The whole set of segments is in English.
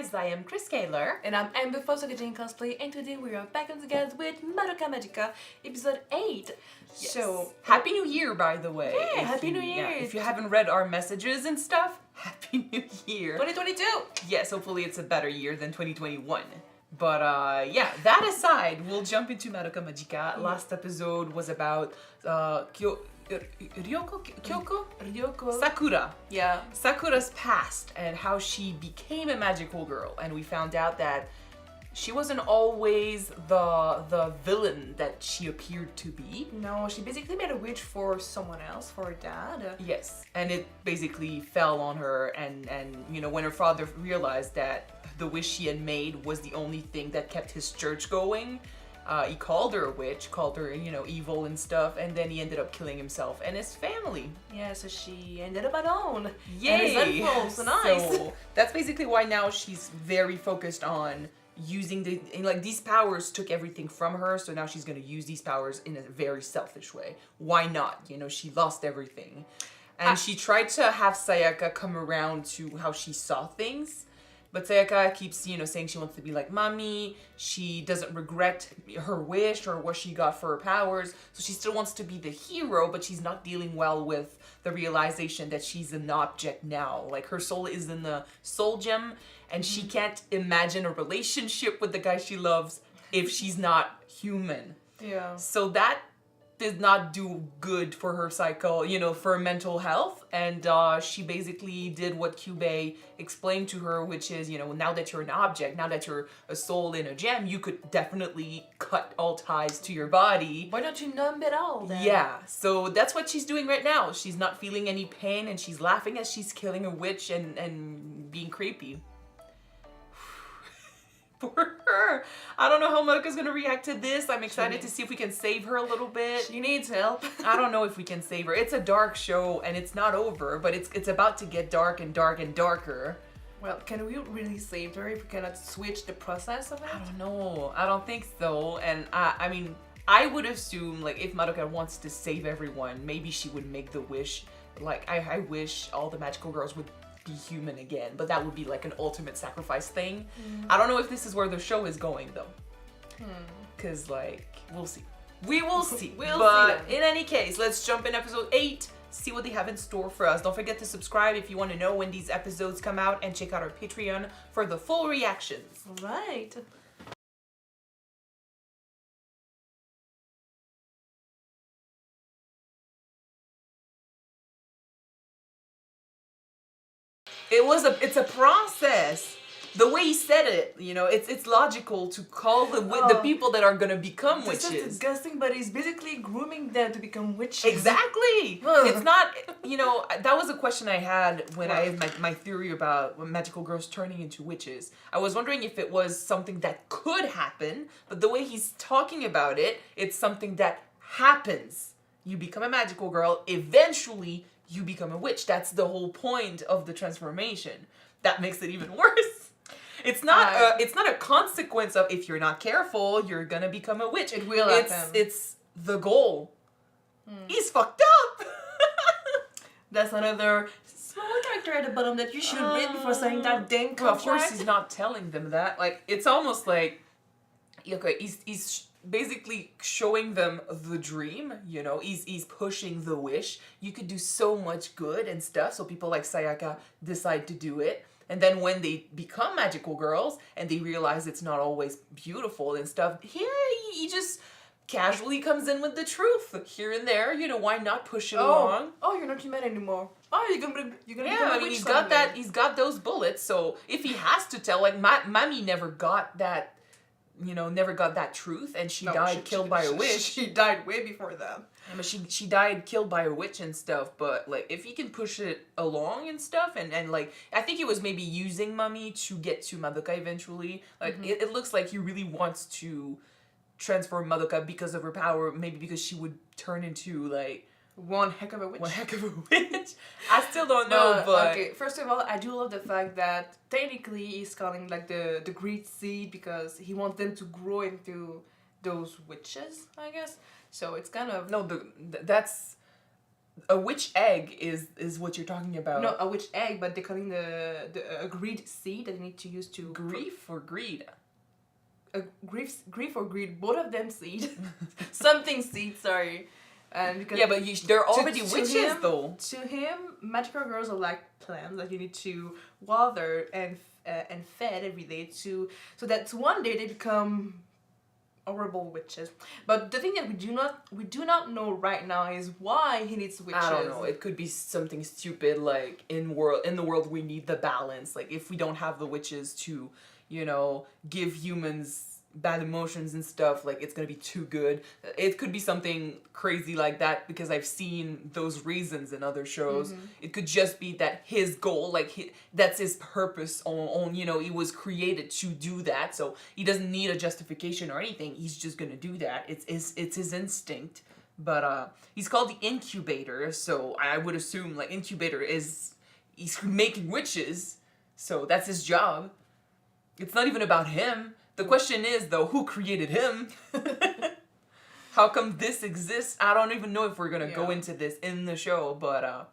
guys, I am Chris Kaler. And I'm Amber Kyuujin cosplay, and today we are back on together with Madoka Magica, episode 8. Yes. So, Happy New Year, by the way. Yeah, Happy New Year. If you haven't read our messages and stuff, Happy New Year. 2022! Yes, hopefully it's a better year than 2021. But yeah, that aside, we'll jump into Madoka Magica. Last episode was about Ryoko? Sakura. Yeah. Sakura's past and how she became a magical girl, and we found out that she wasn't always the villain that she appeared to be. No, she basically made a wish for someone else, for her dad. Yes, and it basically fell on her, and you know, when her father realized that the wish she had made was the only thing that kept his church going, he called her a witch, called her, you know, evil and stuff, and then he ended up killing himself and his family. Yeah, so she ended up alone. Yay! And resentful, so nice. So that's basically why now she's very focused on using these powers took everything from her, so now she's gonna use these powers in a very selfish way. Why not? You know, she lost everything. And she tried to have Sayaka come around to how she saw things. But Sayaka keeps, you know, saying she wants to be like mommy. She doesn't regret her wish or what she got for her powers. So she still wants to be the hero, but she's not dealing well with the realization that she's an object now. Like, her soul is in the soul gem, and she can't imagine a relationship with the guy she loves if she's not human. Yeah. So that did not do good for her cycle, you know, for mental health. And she basically did what Kyubey explained to her, which is, you know, now that you're an object, now that you're a soul in a gem, you could definitely cut all ties to your body. Why don't you numb it all then? Yeah, so that's what she's doing right now. She's not feeling any pain, and she's laughing as she's killing a witch and being creepy. For her. I don't know how Madoka's gonna react to this. I'm excited to see if we can save her a little bit. She needs help. I don't know if we can save her. It's a dark show and it's not over, but it's about to get dark and dark and darker. Well, can we really save her if we cannot switch the process of it? I don't know. I don't think so. And I mean, I would assume, like, if Madoka wants to save everyone, maybe she would make the wish. Like, I wish all the magical girls would be human again, but that would be like an ultimate sacrifice thing. I don't know if this is where the show is going though, because like, we'll see. We will see. But in any case, let's jump in episode 8, see what they have in store for us. Don't forget to subscribe if you want to know when these episodes come out, and check out our Patreon for the full reactions. Right. It's a process. The way he said it, you know, it's logical to call the people that are gonna become witches. This is disgusting, but he's basically grooming them to become witches. Exactly. It's not, you know, that was a question I had when I had my theory about magical girls turning into witches. I was wondering if it was something that could happen, but the way he's talking about it, it's something that happens. You become a magical girl, eventually you become a witch. That's the whole point of the transformation. That makes it even worse. It's not a consequence of if you're not careful, you're gonna become a witch. It will happen. It's the goal. He's fucked up. That's another small character at the bottom that you should read before signing that dang contract. Well, of course he's not telling them that. Like, it's almost like, okay, he's basically showing them the dream, you know, he's pushing the wish. You could do so much good and stuff, so people like Sayaka decide to do it. And then when they become magical girls and they realize it's not always beautiful and stuff, he just casually comes in with the truth here and there. You know, why not push it along? Oh, you're not human anymore. Oh, you're gonna become I a mean, witch he's got those bullets, so if he has to tell, like, Mami never got that, you know, never got that truth, and she died killed by a witch. She died way before that. I mean, she died killed by a witch and stuff, but like, if he can push it along and stuff, and like, I think he was maybe using Mami to get to Madoka eventually. Like, it looks like he really wants to transform Madoka because of her power, maybe because she would turn into like one heck of a witch. One heck of a witch. I still don't know, but okay. First of all, I do love the fact that technically he's calling like the great seed because he wants them to grow into those witches, I guess. So it's kind of no, that's A witch egg is what you're talking about. No, a witch egg, but they're calling a greed seed that they need to use to Grief or greed? Grief or greed, both of them seed. Something seed, sorry. And because Yeah, but they're already to witches him, though. To him, magical girls are like plants that you need to water and fed every day so that one day they become horrible witches. But the thing that we do not know right now is why he needs witches. I don't know. It could be something stupid like in the world we need the balance. Like if we don't have the witches to, give humans bad emotions and stuff, like it's gonna be too good. It could be something crazy like that because I've seen those reasons in other shows. It could just be that his goal, like that's his purpose on he was created to do that, so he doesn't need a justification or anything. He's just gonna do that. It's his instinct. But he's called the incubator, so I would assume like incubator he's making witches, so that's his job. It's not even about him. The question is, though, who created him? How come this exists? I don't even know if we're going to go into this in the show, but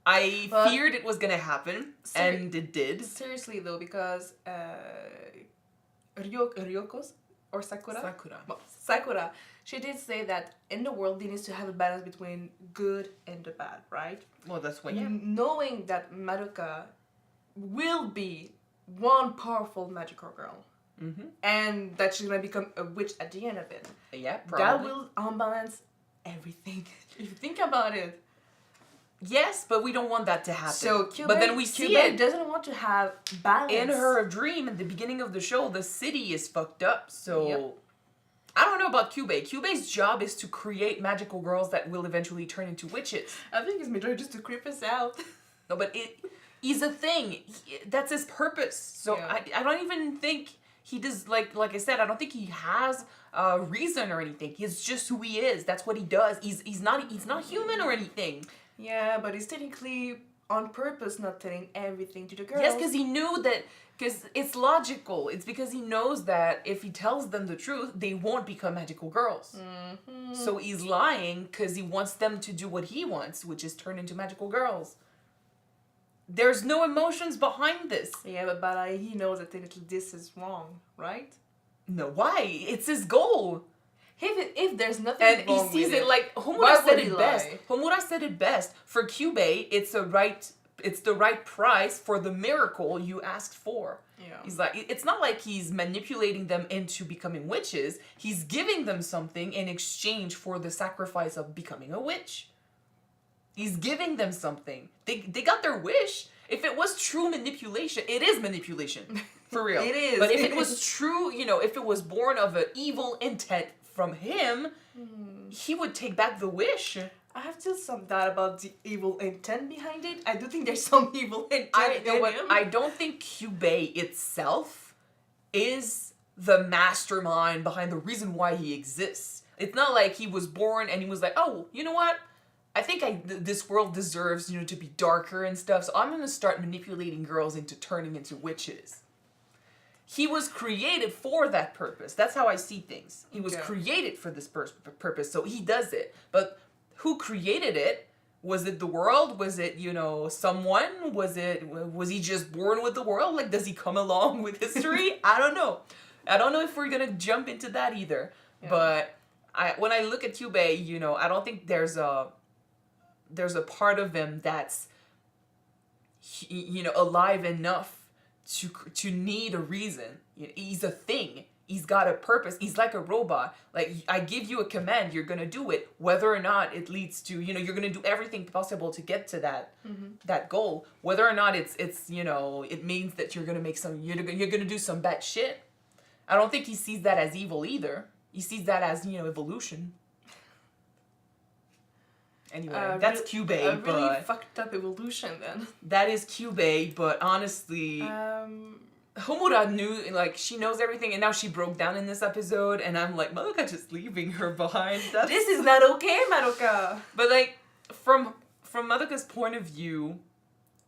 I feared it was going to happen, and it did. Seriously, though, because Ryoko's or Sakura? Sakura, she did say that in the world, there needs to have a balance between good and the bad, right? Well, that's what, Knowing that Madoka will be one powerful magical girl. And that she's gonna become a witch at the end of it. Yeah, probably. That will unbalance everything. If you think about it. Yes, but we don't want that to happen. So Kyubey, but then we see it doesn't want to have balance. In her dream, at the beginning of the show, the city is fucked up. So I don't know about Kyubey. Kyubey's job is to create magical girls that will eventually turn into witches. I think his major just to creep us out. No, but he's a thing. That's his purpose. So I don't even think he does, like I said, I don't think he has a reason or anything. He's just who he is. That's what he does. He's not human or anything. Yeah, but he's technically on purpose not telling everything to the girls. Yes, because he knew that, because it's logical. It's because he knows that if he tells them the truth, they won't become magical girls. So he's lying because he wants them to do what he wants, which is turn into magical girls. There's no emotions behind this. Yeah, but he knows that technically this is wrong, right? No, why? It's his goal. If there's nothing wrong he sees with it like Homura said it best. Homura said it best. For Kyubey, it's the right price for the miracle you asked for. Yeah. He's like, it's not like he's manipulating them into becoming witches. He's giving them something in exchange for the sacrifice of becoming a witch. He's giving them something. They got their wish. If it was true manipulation, it is manipulation. For real. It is. But if it was true, if it was born of an evil intent from him, he would take back the wish. I have still some doubt about the evil intent behind it. I do think there's some evil intent in him. I don't think Kyubey itself is the mastermind behind the reason why he exists. It's not like he was born and he was like, oh, you know what? I think this world deserves, to be darker and stuff, so I'm going to start manipulating girls into turning into witches. He was created for that purpose. That's how I see things. He was created for this purpose, so he does it. But who created it? Was it the world? Was it, someone? Was he just born with the world? Like, does he come along with history? I don't know. I don't know if we're going to jump into that either. Yeah. But when I look at Kyubey, I don't think there's a part of him that's, alive enough to need a reason. He's a thing. He's got a purpose. He's like a robot. Like, I give you a command, you're gonna do it, whether or not it leads to, you're gonna do everything possible to get to that goal. Whether or not it's it means that you're gonna you're gonna do some bad shit. I don't think he sees that as evil either. He sees that as evolution. Anyway, that's Kyubey, a really fucked up evolution then. That is Kyubey, but honestly, Homura knew, she knows everything, and now she broke down in this episode, and I'm like, Madoka just leaving her behind. This is not okay, Madoka! But, from Madoka's point of view,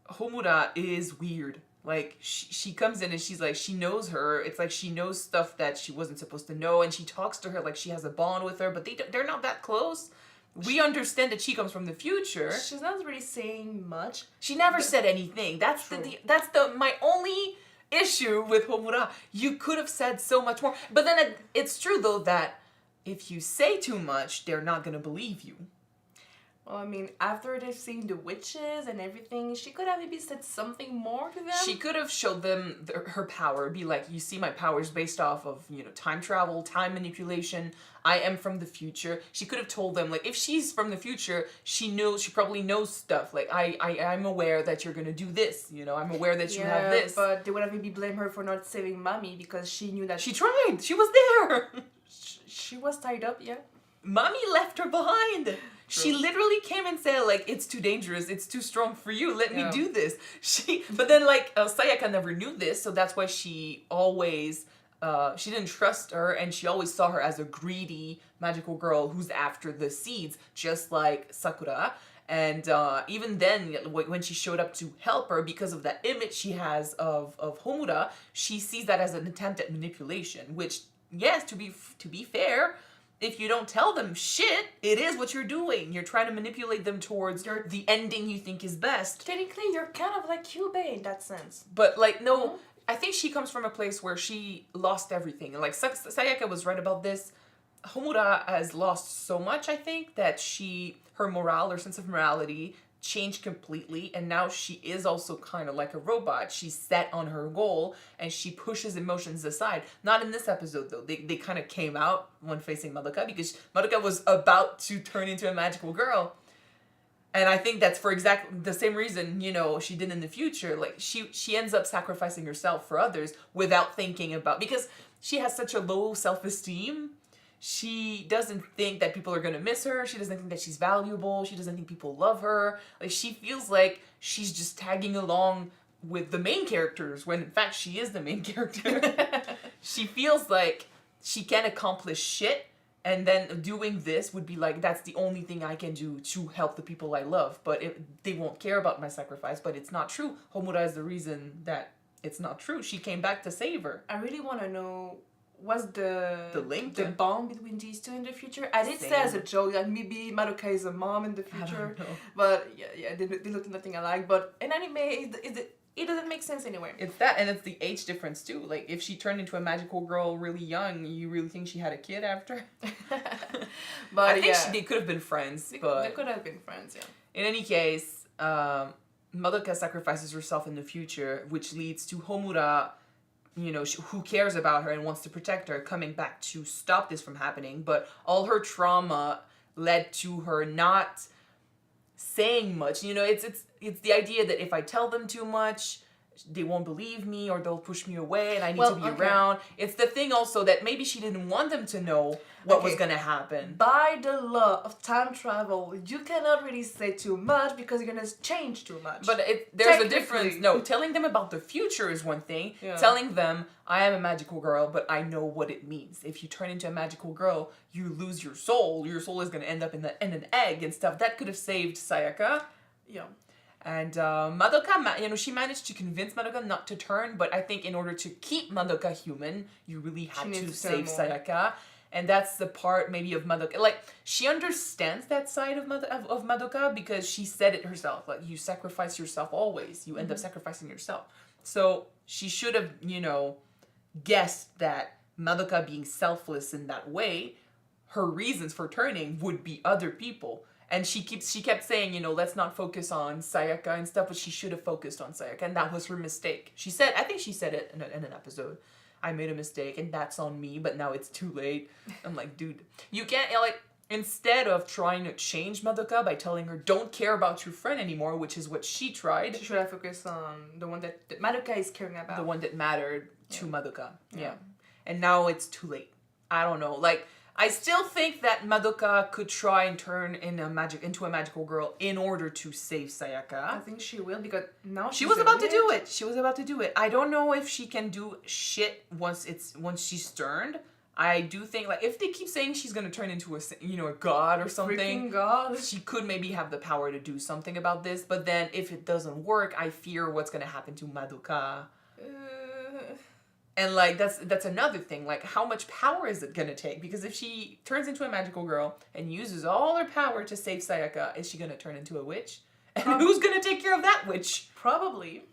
Homura is weird. Like, she comes in and she's like, she knows her. It's like she knows stuff that she wasn't supposed to know, and she talks to her like she has a bond with her, but they're not that close. We understand that she comes from the future. She's not really saying much. She never said anything. That's my only issue with Homura. You could have said so much more. But then it's true though that if you say too much, they're not gonna believe you. Well, I mean, after they've seen the witches and everything, she could have maybe said something more to them. She could have showed them her power. Be like, you see, my power is based off of, time travel, time manipulation. I am from the future. She could have told them, like, if she's from the future, she probably knows stuff. Like, I'm aware that you're gonna do this. I'm aware that you have this. But they would have maybe blamed her for not saving Mommy because she knew that she tried. She was there. She was tied up. Yeah. Mommy left her behind. True. She literally came and said, like, it's too dangerous, it's too strong for you, let me do this. But then, like, Sayaka never knew this, so that's why she always, she didn't trust her, and she always saw her as a greedy magical girl who's after the seeds, just like Sakura. And even then, when she showed up to help her, because of that image she has of Homura, she sees that as an attempt at manipulation, which, yes, to be fair, if you don't tell them shit, it is what you're doing. You're trying to manipulate them towards the ending you think is best. Technically, you're kind of like Kyubey in that sense. But, like, no, I think she comes from a place where she lost everything. And, like, Sayaka was right about this. Homura has lost so much, I think, that her morale, her sense of morality, changed completely, and now she is also kind of like a robot. She's set on her goal and she pushes emotions aside. Not in this episode though. They kind of came out when facing Madoka, because Madoka was about to turn into a magical girl. And I think that's for exactly the same reason, she did in the future. Like, she ends up sacrificing herself for others without thinking about, because she has such a low self-esteem. She doesn't think that people are going to miss her. She doesn't think that she's valuable. She doesn't think people love her. Like, she feels like she's just tagging along with the main characters, when in fact she is the main character. She feels like she can accomplish shit, and then doing this would be like, that's the only thing I can do to help the people I love. But they won't care about my sacrifice. But it's not true. Homura is the reason that it's not true. She came back to save her. I really want to know, what's the link, the bond between these two in the future? I did say as a joke that maybe Madoka is a mom in the future, but they look nothing alike. But in anime, it doesn't make sense anywhere. It's that, and it's the age difference too. Like, if she turned into a magical girl really young, you really think she had a kid after? But I think they could have been friends. They but could have been friends. Yeah. In any case, Madoka sacrifices herself in the future, which leads to Homura, who cares about her and wants to protect her, coming back to stop this from happening. But all her trauma led to her not saying much. It's the idea that if I tell them too much, they won't believe me, or they'll push me away, and I need to be around. It's the thing also that maybe she didn't want them to know what was going to happen. By the law of time travel, you cannot really say too much because you're going to change too much. But there's a difference. No, telling them about the future is one thing. Yeah. Telling them, I am a magical girl, but I know what it means. If you turn into a magical girl, you lose your soul. Your soul is going to end up in an egg and stuff. That could have saved Sayaka. Yeah. And Madoka, she managed to convince Madoka not to turn, but I think in order to keep Madoka human, you really had to save Sayaka. And that's the part maybe of Madoka. Like, she understands that side of Madoka because she said it herself. Like, you sacrifice yourself always. You end up sacrificing yourself. So she should have, guessed that Madoka being selfless in that way, her reasons for turning would be other people. And she kept saying, let's not focus on Sayaka and stuff, but she should have focused on Sayaka, and that was her mistake. I think she said it in an episode. I made a mistake, and that's on me, but now it's too late. I'm like, dude, you can't, instead of trying to change Madoka by telling her, don't care about your friend anymore, which is what she tried. She should have focused on the one that Madoka is caring about. The one that mattered to Madoka. Yeah. And now it's too late. I don't know. I still think that Madoka could try and turn into a magical girl in order to save Sayaka. I think she will, because now she was about to do it. She was about to do it. I don't know if she can do shit once she's turned. I do think, if they keep saying she's gonna turn into a god or something, freaking god, she could maybe have the power to do something about this. But then, if it doesn't work, I fear what's gonna happen to Madoka. And like that's another thing. Like how much power is it gonna take? Because if she turns into a magical girl and uses all her power to save Sayaka, is she gonna turn into a witch? And who's gonna take care of that witch? Probably.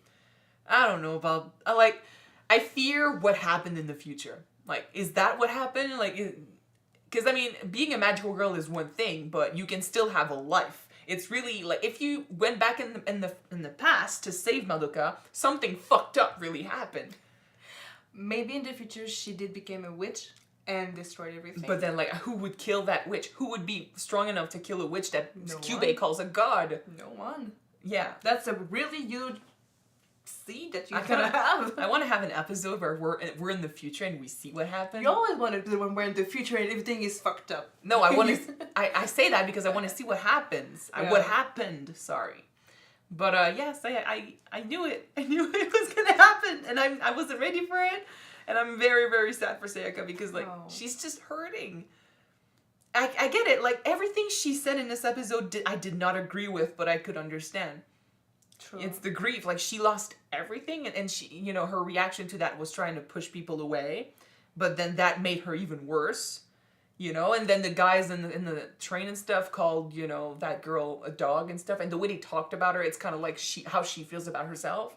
I don't know about. I fear what happened in the future. Like, is that what happened? Like, because I mean, being a magical girl is one thing, but you can still have a life. It's really like if you went back in the past to save Madoka, something fucked up really happened. Maybe in the future she did become a witch and destroyed everything. But then, like, who would kill that witch? Who would be strong enough to kill a witch that No Kyubey one. calls a god? No one. Yeah. That's a really huge seed that you're I gonna have. I want to have an episode where we're in the future and we see what happened. You always want to do when we're in the future and everything is fucked up. No, I want to. I say that because I want to see what happens. Yeah. What happened? Sorry, but yes, I knew it. I knew it was gonna happen, and I wasn't ready for it, and I'm very very sad for Sayaka because like she's just hurting. I get it. Like everything she said in this episode, I did not agree with, but I could understand. True. It's the grief. Like she lost everything, and she, you know, her reaction to that was trying to push people away, but then that made her even worse. You know, and then the guys in the train and stuff called, you know, that girl a dog and stuff, and the way they talked about her, it's kind of like how she feels about herself.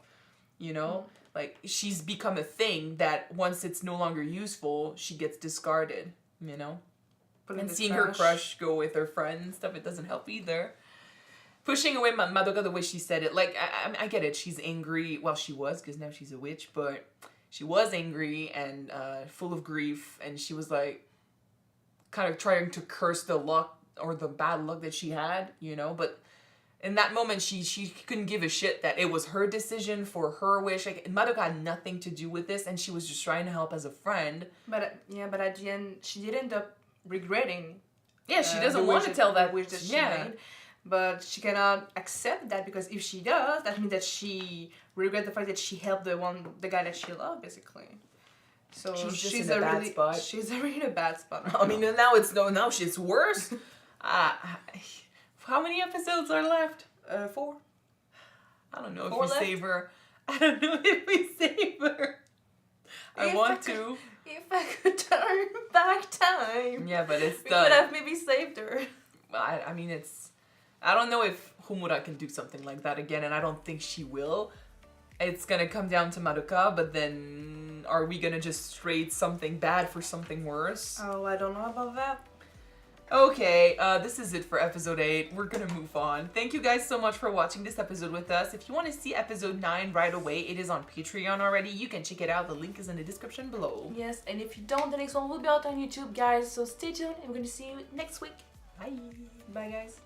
You know, like she's become a thing that once it's no longer useful, she gets discarded. You know, and seeing her crush go with her friend and stuff, it doesn't help either. Pushing away Madoka the way she said it, like, I get it. She's angry. Well, she was, because now she's a witch, but she was angry and full of grief, and she was, like, kind of trying to curse the luck or the bad luck that she had, you know? But in that moment, she couldn't give a shit that it was her decision for her wish. Like, Madoka had nothing to do with this, and she was just trying to help as a friend. But at the end, she did end up regretting. Yeah, she doesn't want to tell that wish that she made. But she cannot accept that because if she does, that means that she regrets the fact that she helped the guy that she loved, basically. So she's in a bad spot. She's already in a bad spot. I mean, now she's worse. How many episodes are left? 4. I don't know 4 if we left? save her. I don't know if we save her. I want to. If I could turn back time. Yeah, but it's we done. could have maybe saved her. I mean, it's. I don't know if Homura can do something like that again, and I don't think she will. It's gonna come down to Madoka, but then are we gonna just trade something bad for something worse? Oh, I don't know about that. Okay, this is it for episode 8. We're gonna move on. Thank you guys so much for watching this episode with us. If you want to see episode 9 right away, it is on Patreon already. You can check it out. The link is in the description below. Yes, and if you don't, the next one will be out on YouTube, guys. So stay tuned, and we're gonna see you next week. Bye. Bye, guys.